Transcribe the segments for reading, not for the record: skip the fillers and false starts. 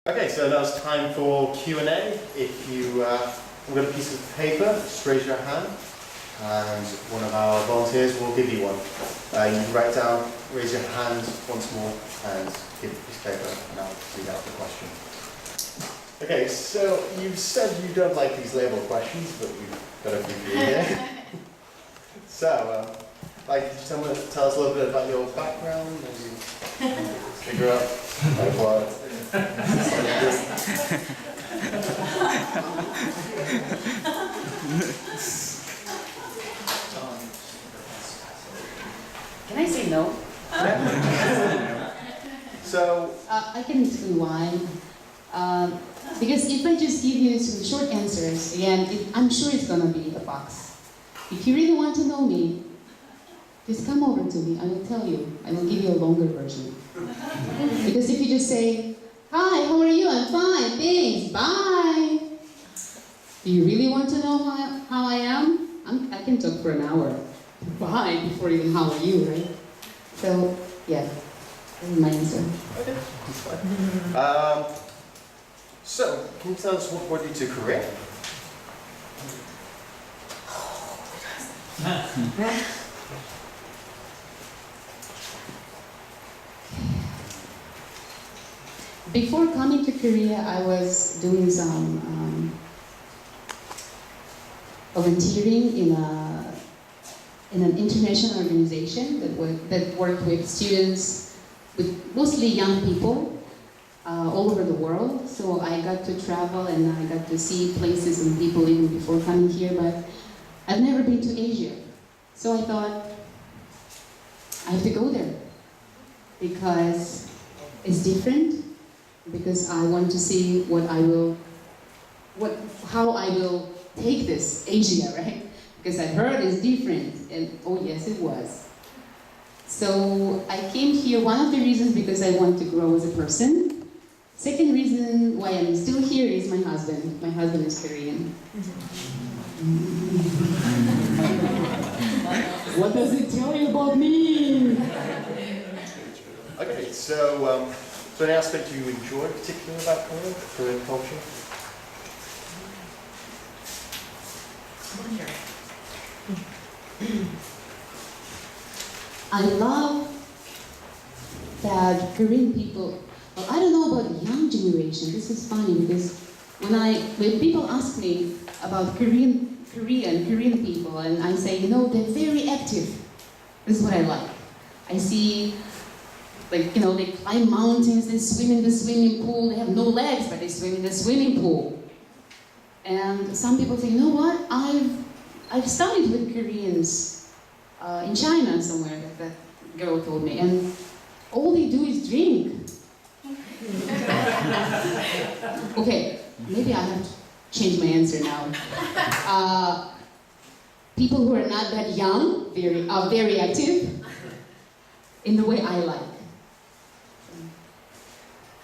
Okay, so now it's time for Q&A. If you have got a piece of paper, just raise your hand, and one of our volunteers will give you one. You can write down, raise your hand once more, and give the piece of paper, and I'll read out the question. Okay, so you said you don't like these label questions, but we've got a few for you here. So, could you tell us a little bit about your background, maybe figure out like what? Can I say no? So I can explain why. Because if I just give you some short answers, again, I'm sure it's going to be a box. If you really want to know me, just come over to me. I will tell you. I will give you a longer version. Because if you just say, "Hi, how are you? I'm fine, thanks, bye." Do you really want to know how I am? I can talk for an hour. Bye, before even how are you, right? So, yeah, that's my answer. Okay, that's fine. So, can you tell us what brought you to Korea? Before coming to Korea, I was doing some volunteering in an international organization that worked with students, with mostly young people, all over the world. So I got to travel and I got to see places and people even before coming here, but I've never been to Asia. So I thought, I have to go there because it's different, because I want to see how I will take this Asia, right? Because I heard it's different, and oh yes, it was. So I came here, one of the reasons because I want to grow as a person. Second reason why I'm still here is my husband. My husband is Korean. What does it tell you about me? Okay, so any aspect you enjoy particularly about Korean culture? I love that Korean people, well, I don't know about the young generation. This is funny because when people ask me about Korean people, and I say, they're very active. This is what I like. I see, they climb mountains, they swim in the swimming pool. They have no legs, but they swim in the swimming pool. And some people say, you know what? I've studied with Koreans in China somewhere. That girl told me, and all they do is drink. Okay, maybe I have to change my answer now. People who are not that young are very active in the way I like.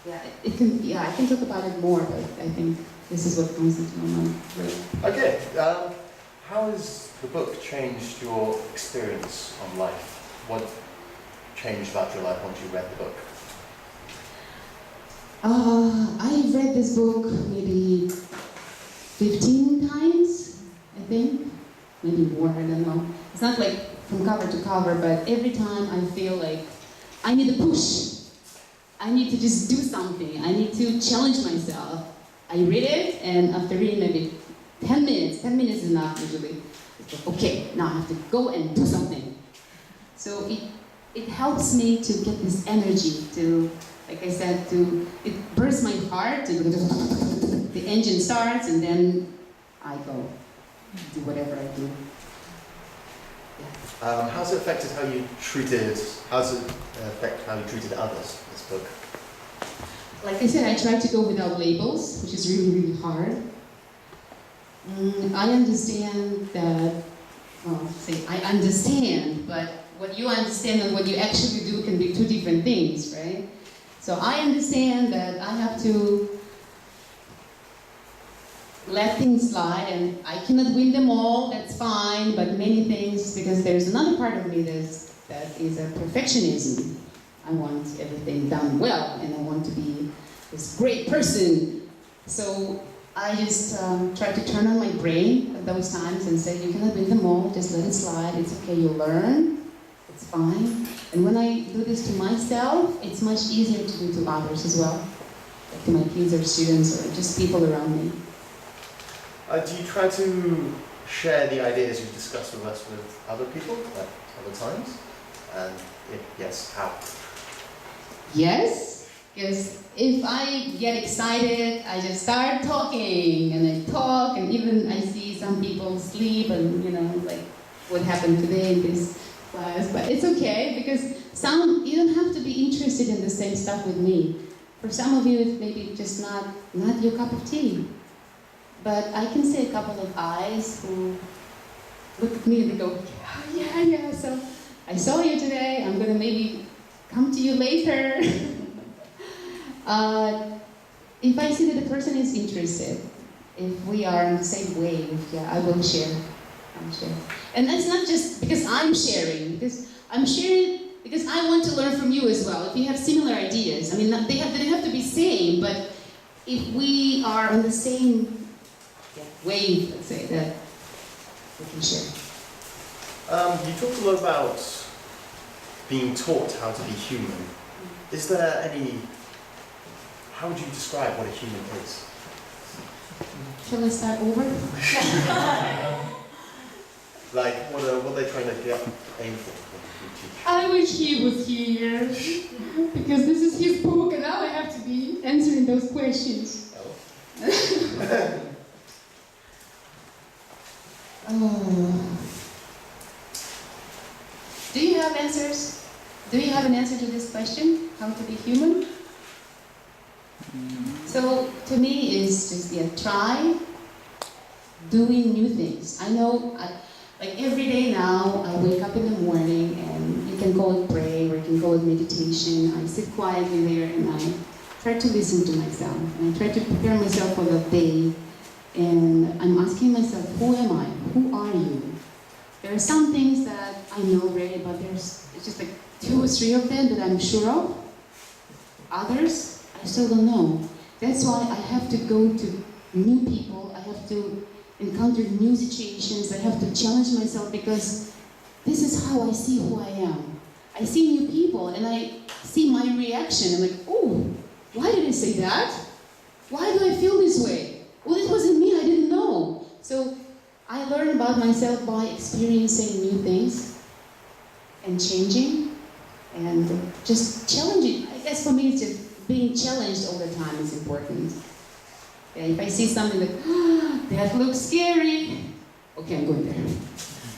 I can talk about it more, but I think this is what comes into my mind. Okay, how has the book changed your experience on life? What changed about your life once you read the book? I've read this book maybe 15 times, I think. Maybe more, I don't know. It's not like from cover to cover, but every time I feel like I need a push. I need to just do something. I need to challenge myself. I read it, and after reading maybe 10 minutes is enough usually. It's like, okay, now I have to go and do something. So it helps me to get this energy to, like I said, it bursts my heart, the engine starts, and then I go do whatever I do. Yeah. How's it affect how you treated others, this book? Like I said, I try to go without labels, which is really, really hard. I understand that, I understand, but what you understand and what you actually do can be two different things, right? So I understand that I have to let things slide, and I cannot win them all, that's fine, but many things, because there's another part of me that is a perfectionism. I want everything done well, and I want to be this great person. So I just try to turn on my brain at those times and say, you cannot win them all, just let it slide, it's okay, you'll learn, it's fine. And when I do this to myself, it's much easier to do to others as well, like to my kids or students or just people around me. Do you try to share the ideas you've discussed with us with other people at other times? And if yes, how? Yes, because if I get excited, I just start talking and I talk, and even I see some people sleep and like what happened today in this class, but it's okay because you don't have to be interested in the same stuff with me. For some of you, it's maybe just not your cup of tea. But I can see a couple of eyes who look at me and they go, yeah, so I saw you today, I'm gonna maybe come to you later. If I see that the person is interested, if we are on the same wave, I will share. I'll share. And that's not just because I'm sharing, because I'm sharing because I want to learn from you as well. If you have similar ideas, I mean, they don't have to be same, but if we are on the same wave, let's say, that we can share. You talked a lot about being taught how to be human. Is there how would you describe what a human is? Shall I start over? Like, what are they trying to aim for? I wish he was here, because this is his book and now I have to be answering those questions. Do you have answers? Do you have an answer to this question? How to be human? So to me, it's just try doing new things. I know, like every day now, I wake up in the morning, and you can call it prayer, or you can call it meditation. I sit quietly there, and I try to listen to myself, and I try to prepare myself for the day. And I'm asking myself, who am I? Who are you? There are some things that I know already, but it's just like 2 or 3 of them that I'm sure of. Others, I still don't know. That's why I have to go to new people. I have to encounter new situations. I have to challenge myself because this is how I see who I am. I see new people and I see my reaction. I'm like, oh, why did I say that? Why do I feel this way? Well, it wasn't me, I didn't know. So I learn about myself by experiencing new things and changing and just challenging. I guess for me, it's just being challenged all the time is important. Yeah, if I see something like, that looks scary, okay, I'm going there.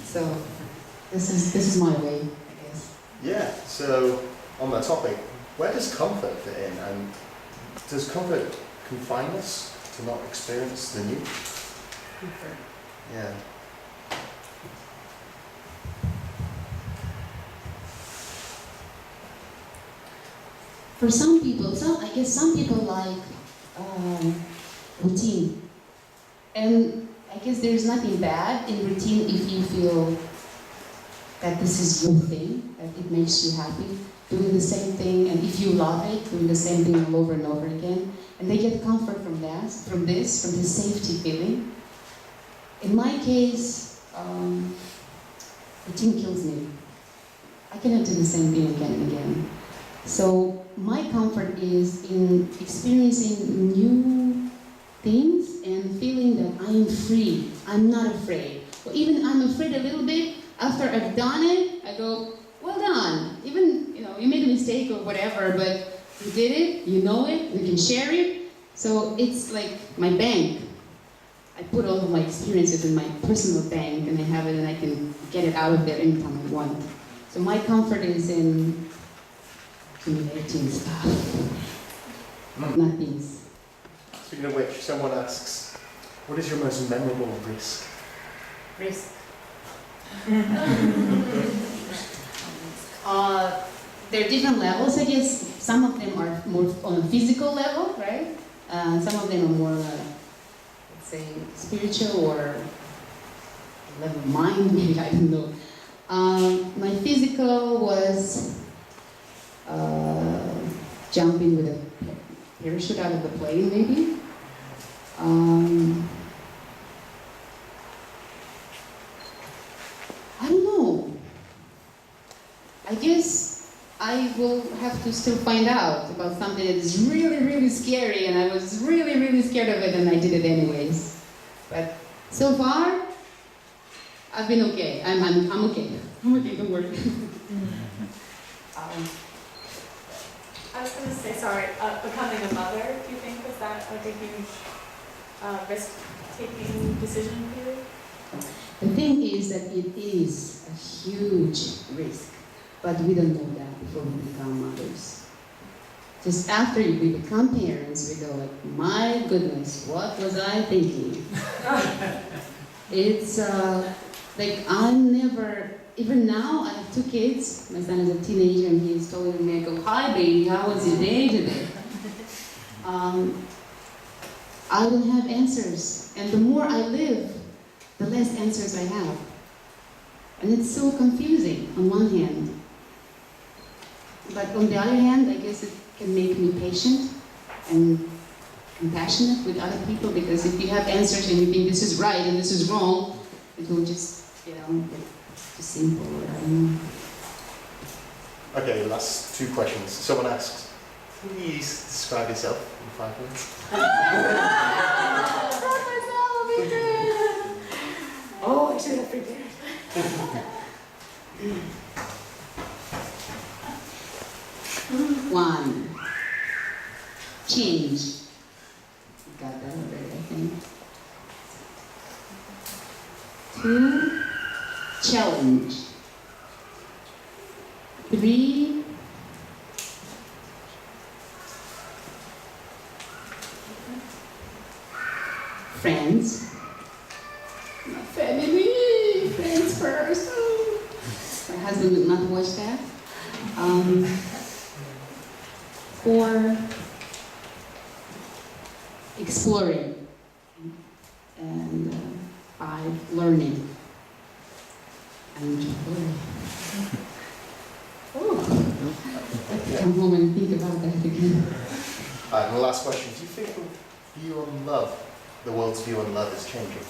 So this is my way, I guess. Yeah, so on that topic, where does comfort fit in? And does comfort confine us to not experience the new? Comfort. Yeah. For some people, I guess some people like routine. And I guess there's nothing bad in routine if you feel that this is your thing, that it makes you happy, doing the same thing, and if you love it, doing the same thing all over and over again. And they get comfort from that, from this safety feeling. In my case, routine kills me. I cannot do the same thing again and again. So my comfort is in experiencing new things and feeling that I am free. I'm not afraid. Or even I'm afraid a little bit, after I've done it, I go, well done. Even, you made a mistake or whatever, but you did it, you know it, you can share it. So it's like my bank. I put all of my experiences in my personal bank and I have it and I can get it out of there anytime I want. So my comfort is in accumulating stuff, not things. Speaking of which, someone asks, what is your most memorable risk? Risk. There are different levels, I guess. Some of them are more on a physical level, right? Some of them are more, let's say, spiritual or level of mind, maybe, I don't know. My physical was jumping with a parachute out of the plane, maybe. I don't know. I guess I will have to still find out about something that is really, really scary, and I was really, really scared of it, and I did it anyways. But so far, I've been okay. I'm okay. I'm okay, don't worry. I was going to say, sorry, becoming a mother, do you think, was that like a huge risk-taking decision for you? The thing is that it is a huge risk, but we don't know that before we become mothers. Just after we become parents, we go like, my goodness, what was I thinking? It's like I'm never, even now I have 2 kids. My son is a teenager and he's telling me, I go, hi baby, how was your day today? I don't have answers. And the more I live, the less answers I have. And it's so confusing on one hand. But on the other hand, I guess it can make me patient and compassionate with other people, because if you have answers and you think this is right and this is wrong, it will just, too simple, or I don't know. Okay, last 2 questions. Someone asks, please describe yourself in 5 minutes. Oh, I should have prepared. 1, change. Got that already, I think. 2, challenge. 3, friends. My family, friends first. Oh. My husband will not watch that. 4, exploring. And 5, learning. And joy. Oh, let's come home and think about that again. And the last question, do you think the view on love, the world's view on love is changing?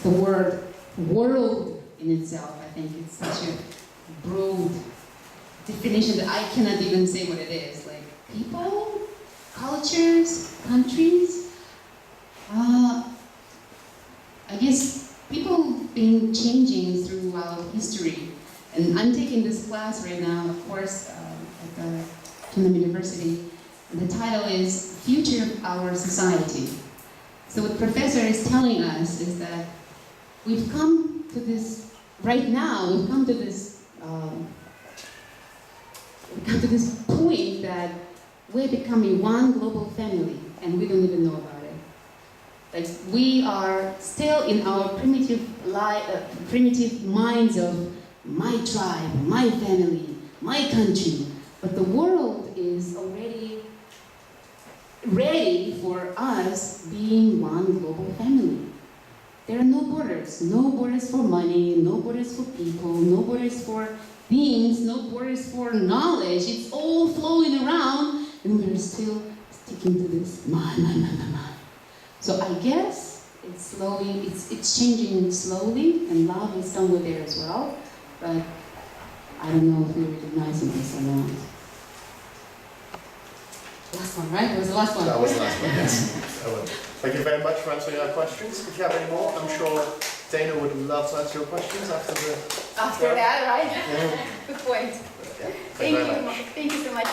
The word world in itself, I think it's such a broad definition that I cannot even say what it is. Like people, cultures, countries. I guess people been changing throughout history. And I'm taking this class right now, of course, at the Kingdom University. And the title is Future of Our Society. So what the professor is telling us is that we've come to this, right now, we've come to this point that we're becoming one global family, and we don't even know about it. Like, we are still in our primitive minds of my tribe, my family, my country. But the world is already ready for us being one global family. There are no borders for money, no borders for people, no borders for things, no borders for knowledge. It's all flowing around, and we're still sticking to this man. So I guess it's changing slowly, and love is somewhere there as well, but I don't know if we're recognizing this or not. Last one, right? It was the last one. That was the last one, yes. I will. Thank you very much for answering our questions. If you have any more, I'm sure Dana would love to answer your questions after After that, right? Yeah. Good point. Yeah. Thank very you. much. Thank you so much.